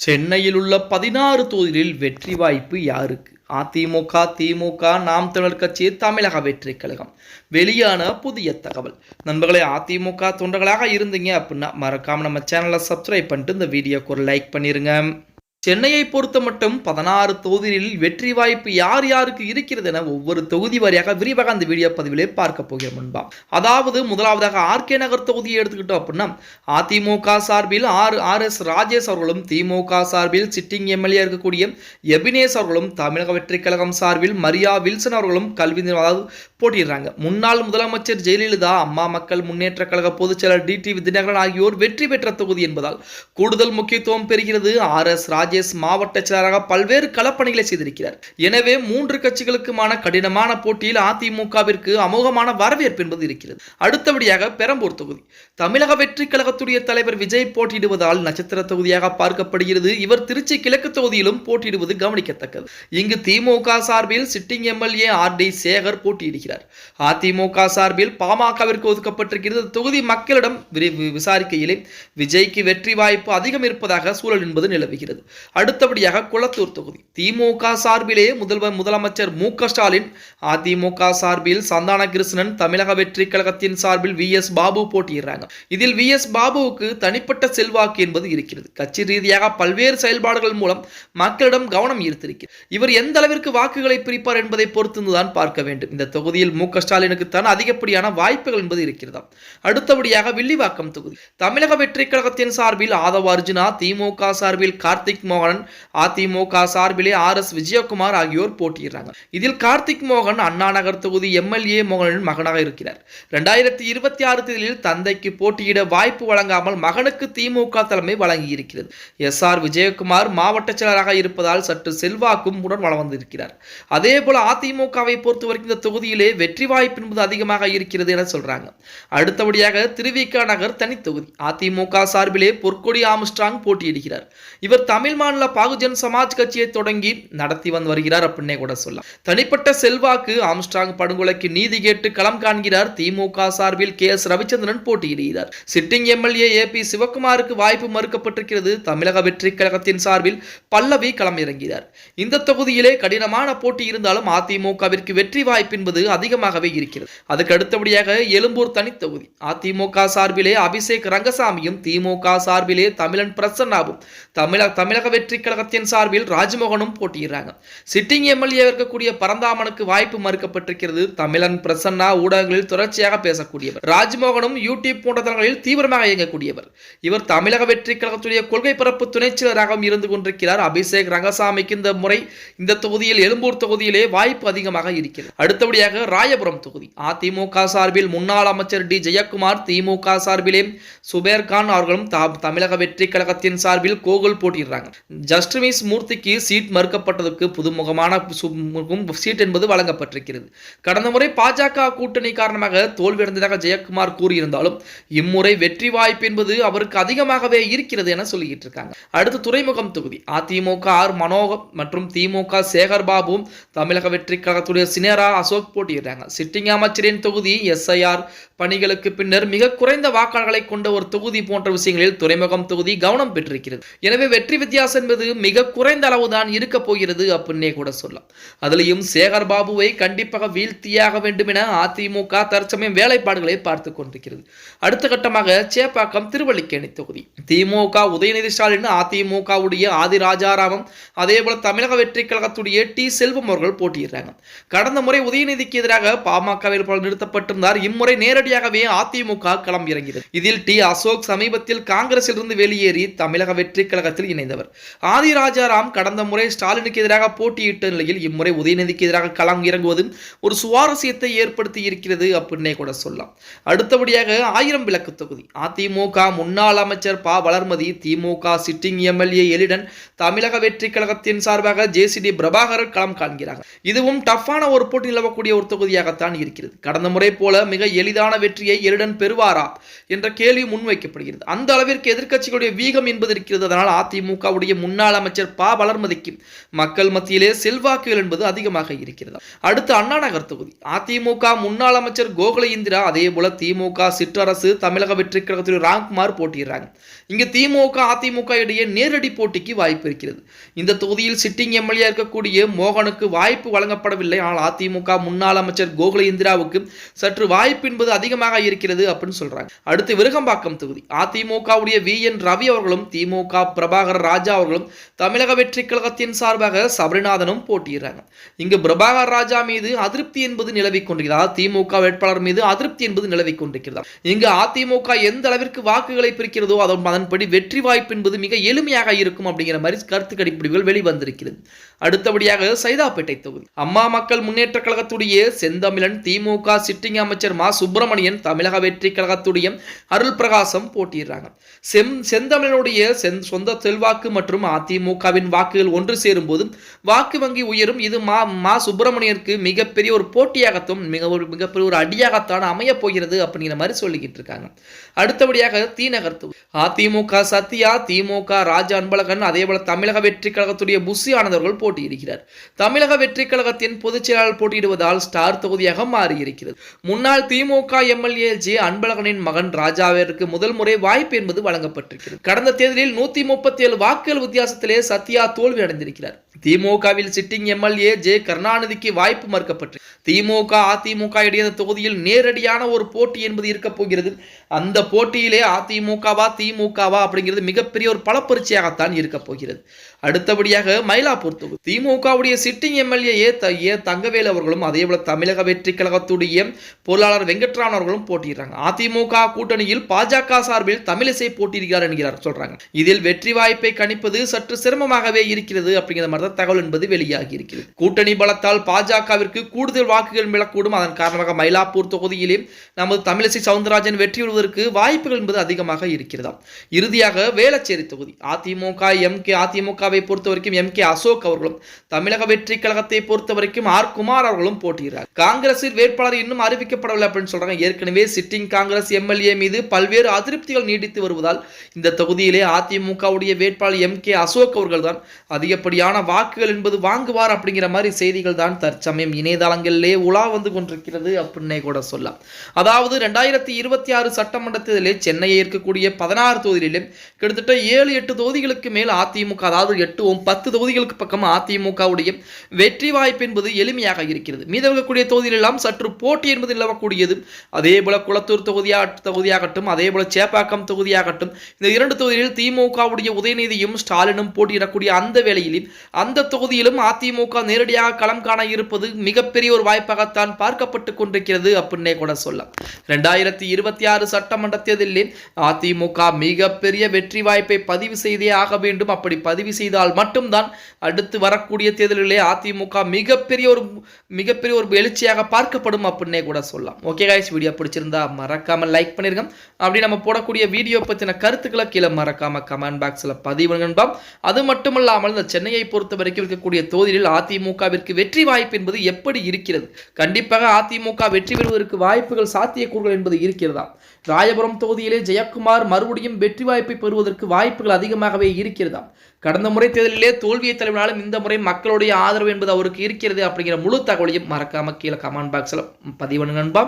சென்னையில் உள்ள 16 தொகுதிகளில் வெற்றி வாய்ப்பு யாருக்கு? அதிமுக, திமுக, நாம் தமிழர் கட்சி, தமிழக வெற்றிக் கழகம். வெளியான புதிய தகவல். நண்பர்களே, அதிமுக தொண்டர்களாக இருந்தீங்க அப்படின்னா மறக்காம நம்ம சேனலை சப்ஸ்கிரைப் பண்ணிட்டு இந்த வீடியோக்கு ஒரு லைக் பண்ணிருங்க. சென்னையை பொறுத்த மட்டும் 16 தொகுதிகளில் வெற்றி வாய்ப்பு யார் யாருக்கு இருக்கிறது என ஒவ்வொரு தொகுதி வாரியாக விரிவாக அந்த வீடியோ பதிவிலே பார்க்க போகிறோம் முன்பா. அதாவது முதலாவதாக ஆர்கே நகர் தொகுதியை எடுத்துக்கிட்டோம் அப்படின்னா அதிமுக சார்பில் RS ராஜேஷ் அவர்களும், திமுக சார்பில் சிட்டிங் எம்எல்ஏ இருக்கக்கூடிய எபினேஷ் அவர்களும், தமிழக வெற்றிக் கழகம் சார்பில் மரியா வில்சன் அவர்களும் கல்வி போட்டியிடுறாங்க. முன்னாள் முதலமைச்சர் ஜெயலலிதா, அம்மா மக்கள் முன்னேற்ற கழக பொதுச் செயலர் டிடிவி தினகரன் ஆகியோர் வெற்றி பெற்ற தொகுதி என்பதால் கூடுதல் முக்கியத்துவம் பெறுகிறது. RS ராஜேஷ் மாவட்ட செயலராக பல்வேறு களப்பணிகளை செய்திருக்கிறார். எனவே 3 கட்சிகளுக்குமான கடினமான போட்டியில் அதிமுகவிற்கு அமோகமான வரவேற்பு என்பது இருக்கிறது. அடுத்தபடியாக பெரம்பூர் தொகுதி. தமிழக வெற்றி கழகத்துடைய தலைவர் விஜய் போட்டியிடுவதால் நட்சத்திர தொகுதியாக பார்க்கப்படுகிறது. இவர் திருச்சி கிழக்கு தொகுதியிலும் போட்டியிடுவது கவனிக்கத்தக்கது. இங்கு திமுக சார்பில் சிட்டிங் எம்எல்ஏ RD சேகர் போட்டியிடுகிறார். அதிமுக சார்பில் பாமகவிற்கு ஒதுக்கப்பட்டிருக்கிறது. தொகுதி மக்களிடம் விசாரிக்கையிலே விஜய்க்கு வெற்றி வாய்ப்பு அதிகம் இருப்பதாக சூழல் என்பது நிலவுகிறது. அடுத்தபடியாக குளத்தூர் தொகுதி. திமுக சார்பிலே முதலமைச்சர் மு.க. ஸ்டாலின், அதிமுக சார்பில் சந்தான கிருஷ்ணன், தமிழக வெற்றி கழகத்தின் சார்பில் VS பாபு போட்டியிடுறாங்க. இதில் VS பாபுவுக்கு தனிப்பட்ட செல்வாக்கு என்பது இருக்கிறது. கட்சி ரீதியாக பல்வேறு செயல்பாடுகள் மூலம் மக்களிடம் கவனம் ஈர்த்திருக்கிறார். இவர் எந்த அளவிற்கு வாக்குகளை பிரிப்பார் என்பதை பொறுத்துதான் பார்க்க வேண்டும். இந்த தொகுதியில் மு.க. ஸ்டாலினுக்கு தான் அதிகப்படியான வாய்ப்புகள் என்பது இருக்கிறதா. அடுத்தபடியாக வில்லிவாக்கம் தொகுதி. தமிழக வெற்றி கழகத்தின் சார்பில் ஆதவ அர்ஜுனா, திமுக சார்பில் கார்த்திக் மோகன், அதிமுக சார்பிலே RS விஜயகுமார் ஆகியோர் போட்டியிடுறாங்க. இதில் கார்த்திக் மோகன் அண்ணா நகர் தொகுதி எம்எல்ஏ மோகனின் மகனாக இருக்கிறார். 2026 தேர்தலில் தந்தைக்கு போட்டியிட வாய்ப்பு வழங்காமல் மகனுக்கு திமுக தலைமை வழங்கி இருக்கிறது. SR விஜயகுமார் மாவட்ட செயலராக இருப்பதால் சற்று செல்வாக்கும் உடன் வளம் வந்திருக்கிறார். அதே போல அதிமுகவை பொறுத்தவரைக்கும் இந்த தொகுதியிலே வெற்றி வாய்ப்பு என்பது அதிகமாக இருக்கிறது என சொல்றாங்க. அடுத்தபடியாக திருவிக நகர் தனி தொகுதி. அதிமுக சார்பிலே பொற்கொடி ஆம்ஸ்ட்ராங் போட்டியிடுகிறார். இவர் தமிழ் மாநில பாகுஜன் சமாஜ் கட்சியை தொடங்கி நடத்தி வந்து வருகிறார் அப்படின்னே கூட சொல்லலாம். தனிப்பட்ட செல்வாக்கு. ஆம்ஸ்ட்ராங் படுகொலைக்கு நீதி கேட்டு களம் காண்கிறார். திமுக சார்பில் KS ரவிச்சந்திரன் போட்டியிடுகிறார். சிட்டிங் எம்எல்ஏ AP சிவகுமாருக்கு வாய்ப்பு மறுக்கப்பட்டிருக்கிறது. தமிழக வெற்றி கழகத்தின் சார்பில் பல்லவி களம் இறங்கிறார். இந்த தொகுதியிலே கடினமான போட்டி இருந்தாலும் அதிமுகவிற்கு வெற்றி வாய்ப்பு என்பது அதிகமாகவே இருக்கிறது. அதுக்கு அடுத்தபடியாக எழும்பூர் தனி தொகுதி. அதிமுக சார்பிலே அபிஷேக் ரங்கசாமியும், திமுக சார்பிலே தமிழன் பிரசன்னாவும், தமிழக வெற்றி கழகத்தின் சார்பில் ராஜ்மோகனும் போட்டியிடுறாங்க. சிட்டிங் எம்எல்ஏ இருக்கக்கூடிய பரந்தாமனுக்கு வாய்ப்பு மறுக்கப்பட்டிருக்கிறது. தமிழன் பிரசன்னா ஊடகங்களில் தொடர்ச்சியாக பேசக்கூடியவர். ராஜ்மோகனும் யூடியூப் போன்ற தளங்களில் தீவிரமாக இயங்கக்கூடியவர். இவர் தமிழக வெற்றி கழகத்துடைய கொள்கை பரப்பு துணைச்செயலராகவும் இருந்து கொண்டிருக்கிறார். அபிஷேக் ரங்கசாமிக்கு இந்த முறை இந்த தொகுதியில் எழும்பூர் தொகுதியிலே வாய்ப்பு அதிகமாக இருக்கிறது. அடுத்தபடியாக ராயபுரம் தொகுதி. அதிமுக சார்பில் முன்னாள் அமைச்சர் D ஜெயக்குமார், திமுக சார்பிலே சுபேர் கான் அவர்களும், தமிழக வெற்றி கழகத்தின் சார்பில் கோகுல் போட்டியிடுறாங்க. ஜஸ்டிஸ் மூர்த்திக்கு சீட் மறுக்கப்பட்டதற்கு புதுமுகமான சீட் என்பது வழங்கப்பட்டிருக்கிறது. கடந்த முறை பாஜக கூட்டணி காரணமாக தோல்வியடைந்ததாக ஜெயக்குமார் கூறியிருந்தாலும் இம்முறை வெற்றி வாய்ப்பு என்பது அவருக்கு அதிகமாகவே இருக்கிறது என சொல்லிட்டு இருக்காங்க. அடுத்து துறைமுகம் தொகுதி. அதிமுக மனோகர் மற்றும் திமுக சேகர் பாபு, தமிழக வெற்றி கழகத்துடைய சினேரா அசோக் போட்டியிடுறாங்க. சிட்டிங் அமைச்சரின் தொகுதி. SIR பணிகளுக்கு பின்னர் மிக குறைந்த வாக்காளர்களை கொண்ட ஒரு தொகுதி போன்ற விஷயங்களில் துறைமுகம் தொகுதி கவனம் பெற்றிருக்கிறது. எனவே வெற்றி வித்தியாசம் என்பது மிக குறைந்த அளவுதான் இருக்க போகிறது அப்படின்னே கூட சொல்லலாம். அதிலையும் சேகர் பாபுவை கண்டிப்பாக வீழ்த்தியாக வேண்டும் என அதிமுக தற்சமயம் வேலைப்பாடுகளை பார்த்துக் கொண்டிருக்கிறது. அடுத்த கட்டமாக சேப்பாக்கம் திருவல்லிக்கேணி தொகுதி. திமுக உதயநிதி ஸ்டாலின், அதிமுகவுடைய ஆதிராஜாராமம், அதேபோல தமிழக வெற்றி கழகத்துடைய T செல்வம் அவர்கள் போட்டியிடுறாங்க. கடந்த முறை உதயநிதிக்கு எதிராக பாமக வேட்பாளர் நிறுத்தப்பட்டிருந்தார். இம்முறை நேரடியாகவே அதிமுக களம் இறங்கிறது. இதில் T அசோக் சமீபத்தில் காங்கிரஸில் இருந்து வெளியேறி தமிழக வெற்றி கழகத்தில் இணைந்தவர். ஆதிராஜாராம் கடந்த முறை ஸ்டாலினுக்கு எதிராக போட்டியிட்ட நிலையில் இம்முறை உதயநிதிக்கு எதிராக களம் இறங்குவது ஒரு சுவாரஸ்யத்தை ஏற்படுத்தி இருக்கிறது அப்படின்னே கூட சொல்லலாம். அடுத்தபடியாக ஆயிரம் விளக்கு தொகுதி. அதிமுக முன்னாள் அமைச்சர் ப. வளர்மதி, திமுக சிட்டிங் எம்எல்ஏ எலிடன், தமிழக வெற்றி கழகத்தின் சார்பாக JCD பிரபாகர் களம் காண்கிறார்கள். இதுவும் டஃப்பான ஒரு போட்டி நிலவக்கூடிய ஒரு தொகுதியாகத்தான் இருக்கிறது. கடந்த முறை போல மிக எளிதான வெற்றியை எலிடன் பெறுவாரா என்ற கேள்வி முன்வைக்கப்படுகிறது. அந்த அளவிற்கு எதிர்க்கட்சிகளுடைய வீகம் என்பது இருக்கிறது. அதனால் அதிமுக அதிமுகவுடைய முன்னாள் அமைச்சர் ப வளர்மதிக்கு மக்கள் மத்தியிலே செல்வாக்குகள் என்பது அதிகமாக இருக்கிறது. அடுத்து அண்ணா நகர் தொகுதி அதிமுக முன்னாள் அமைச்சர் கோகுல இந்திரா, அதே போல திமுக சிற்றரசு தமிழக வெற்றி கழகத்தில் ராம்குமார் போட்டியிடுறாங்க. இங்கு திமுக அதிமுக இடையே நேரடி போட்டிக்கு வாய்ப்பு இருக்கிறது. இந்த தொகுதியில் சிட்டிங் எம்எல்ஏ இருக்கக்கூடிய மோகனுக்கு வாய்ப்பு வழங்கப்படவில்லை. ஆனால் அதிமுக முன்னாள் அமைச்சர் கோகுல இந்திராவுக்கு சற்று வாய்ப்பு என்பது அதிகமாக இருக்கிறது அப்படின்னு சொல்றாங்க. அடுத்து விருகம்பாக்கம் தொகுதி அதிமுகவுடைய VN ரவி அவர்களும் திமுக பிரபாகர் ராஜா அவர்களும் தமிழக வெற்றி கழகத்தின் சார்பாக சபரிநாதனும் போட்டியிடுறாங்க. இங்கு பிரபாகர் ராஜா மீது அதிருப்தி என்பது நிலவிக் கொண்டிருக்கிறது. திமுக வேட்பாளர் மீது அதிருப்தி என்பது நிலவிக் கொண்டிருக்கிறது. இங்கு அதிமுக எந்த அளவிற்கு வாக்குகளை பிரிக்கிறதோ அதன்படி வெற்றி வாய்ப்பு என்பது மிக எளிமையாக இருக்கும் அப்படிங்கிற மாதிரி கருத்து கணிப்புகள் வெளிவந்திருக்கிறது. அடுத்தபடியாக சைதாப்பேட்டை தொகுதி அம்மா மக்கள் முன்னேற்ற கழகத்துடைய செந்தமிழன், திமுக சிட்டிங் அமைச்சர் மா சுப்பிரமணியன், தமிழக வெற்றி கழகத்துடைய அருள் பிரகாசம் போட்டியிடுறாங்க. செந்தமிழனுடைய சொந்த செல்வாக்கு மற்றும் அதிமுகவின் வாக்குகள் ஒன்று சேரும் போது வாக்கு வங்கி உயரும். இது மா சுப்பிரமணியனுக்கு மிகப்பெரிய ஒரு போட்டியாகத்தான் மிகப்பெரிய ஒரு அடியாகத்தான் அமைய போகிறது அப்படிங்கிற மாதிரி சொல்லிக்கிட்டு இருக்காங்க. அடுத்தபடியாக தீநகர் தொகுதி அதிமுக சத்யா, திமுக ராஜா அன்பழகன், அதே போல தமிழக வெற்றி கழகத்துடைய புஷி ஆனந்தர்கள் போட்டியிடுகிறார். தமிழக வெற்றி கழகத்தின் பொதுச் செயலாளர் போட்டியிடுவதால் ஸ்டார் தொகுதியாக மாறியிருக்கிறது. முன்னாள் திமுக எம்எல்ஏ ஜே அன்பழகனின் மகன் ராஜாவிற்கு முதல் முறை வாய்ப்பு என்பது வழங்கப்பட்டிருக்கிறது. கடந்த தேர்தலில் 137 வாக்குகள் வித்தியாசத்திலே சத்யா தோல்வி அடைந்திருக்கிறார். திமுகவில் சிட்டிங் எம்எல்ஏ ஜே கருணாநிதிக்கு வாய்ப்பு மறுக்கப்பட்டு திமுக அதிமுக இடையே தொகுதியில் நேரடியான ஒரு போட்டி என்பது இருக்க போகிறது. அந்த போட்டியிலே அதிமுகவா திமுகவா அப்படிங்கிறது மிகப்பெரிய ஒரு பலப்பரீட்சையாகத்தான் இருக்க போகிறது. அடுத்தபடியாக மயிலாப்பூர் தொகுதி திமுகவுடைய சிட்டிங் எம்எல்ஏ ஏ தங்கவேலு அவர்களும் அதே போல தமிழக வெற்றி கழகத்துடைய பொருளாளர் வெங்கட்ராமன் அவர்களும் போட்டியிடுறாங்க. அதிமுக கூட்டணியில் பாஜக சார்பில் தமிழிசை போட்டியிடுகிறார் என்கிறார் சொல்றாங்க. இதில் வெற்றி வாய்ப்பை கணிப்பது சற்று சிரமமாகவே இருக்கிறது அப்படிங்கிற மாதிரி தகவல் என்பது வெளியாகி இருக்கிறது. கூட்டணி பலத்தால் பாஜகவிற்கு கூடுதல் வாக்குகள் விழக்கூடும். அதன் காரணமாக மயிலாப்பூர் தொகுதியிலே நமது தமிழிசை சவுந்தரராஜன் வெற்றி பெறுவதற்கு வாய்ப்புகள் என்பது அதிகமாக இருக்கிறதா. இறுதியாக வேளச்சேரி தொகுதி அதிமுகவை பொறுத்தவரைக்கும் MK அசோக் அவர்களும் தமிழக வெற்றி கழகத்தை பொறுத்தவரைக்கும் R குமார் அவர்களும் போட்டியிடுறார். காங்கிரஸில் வேட்பாளர் இன்னும் அறிவிக்கப்படவில்லை அப்படின்னு சொல்றாங்க. ஏற்கனவே சிட்டிங் காங்கிரஸ் எம்எல்ஏ மீது பல்வேறு அதிருப்திகள் நீடித்து வருவதால் இந்த தொகுதியிலே அதிமுகவுடைய வேட்பாளர் MK அசோக் அவர்கள் தான் அதிகப்படியான வாக்குகள் என்பது வாங்குவார் அப்படிங்கிற மாதிரி செய்திகள் தான் தற்சமயம் இணையதளங்களிலே உலா வந்து கொண்டிருக்கிறது அப்படின்னே கூட சொல்லலாம். அதாவது 2026 சட்டமன்ற தேர்தலில் சென்னையை இருக்கக்கூடிய 16 தொகுதிகளிலும் கிட்டத்தட்ட 7-8 தொகுதிகளுக்கு மேல் அதிமுக, அதாவது 8-10 தொகுதிகளுக்கு பக்கம் அதிமுகவுடைய வெற்றி வாய்ப்பு என்பது எளிமையாக இருக்கிறது. மீதவக்கூடிய தொகுதிகள் எல்லாம் சற்று போட்டி என்பது நிலவக்கூடியது. அதே போல குளத்தூர் தொகுதியாகட்டும், அதே போல சேப்பாக்கம் தொகுதியாகட்டும், இந்த 2 தொகுதிகளில் திமுகவுடைய உதயநிதியும் ஸ்டாலினும் போட்டியிடக்கூடிய அந்த வேளையிலும் அந்த தொகுதியிலும் அதிமுக நேரடியாக களம் காண இருப்பது மிகப்பெரிய ஒரு வாய்ப்பாகத்தான் பார்க்கப்பட்டு கொண்டிருக்கிறது அப்படின்னே கூட சொல்லலாம். 2026 சட்டமன்ற தேர்தலில் அதிமுக மிகப்பெரிய வெற்றி வாய்ப்பை பதிவு செய்தே ஆக வேண்டும். அப்படி பதிவு செய்தால் மட்டும்தான் அடுத்து வரக்கூடிய தேர்தலிலே அதிமுக மிகப்பெரிய ஒரு எழுச்சியாக பார்க்கப்படும் அப்படின்னே கூட சொல்லலாம். ஓகே கைஸ், வீடியோ பிடிச்சிருந்தா மறக்காம லைக் பண்ணிருங்க. அப்படி நம்ம போடக்கூடிய வீடியோ பத்தின கருத்துக்களை கீழே மறக்காம கமெண்ட் பாக்ஸ்ல பதிவுங்க. அது மட்டுமல்லாமல் இந்த சென்னையை பொறுத்த வரைக்கும் இருக்கக்கூடிய தொகுதியில் அதிமுகவிற்கு வெற்றி வாய்ப்பு என்பது எப்படி இருக்கிறது? கண்டிப்பாக அதிமுக வெற்றி பெறுவதற்கு வாய்ப்புகள், சாத்தியக்கூறுகள் என்பது இருக்கிறதா? ராயபுரம் தொகுதியிலே ஜெயக்குமார் மறுபடியும் வெற்றி வாய்ப்பை பெறுவதற்கு வாய்ப்புகள் அதிகமாகவே இருக்கிறதா? கடந்த முறை தேர்தலிலே தோல்வியை தழுவினாலும் இந்த முறை மக்களுடைய ஆதரவு என்பது அவருக்கு இருக்கிறது அப்படிங்கிற முழு தகவலையும் மறக்காம கீழே கமெண்ட் பாக்ஸ்ல பதிவு பண்ணுங்க.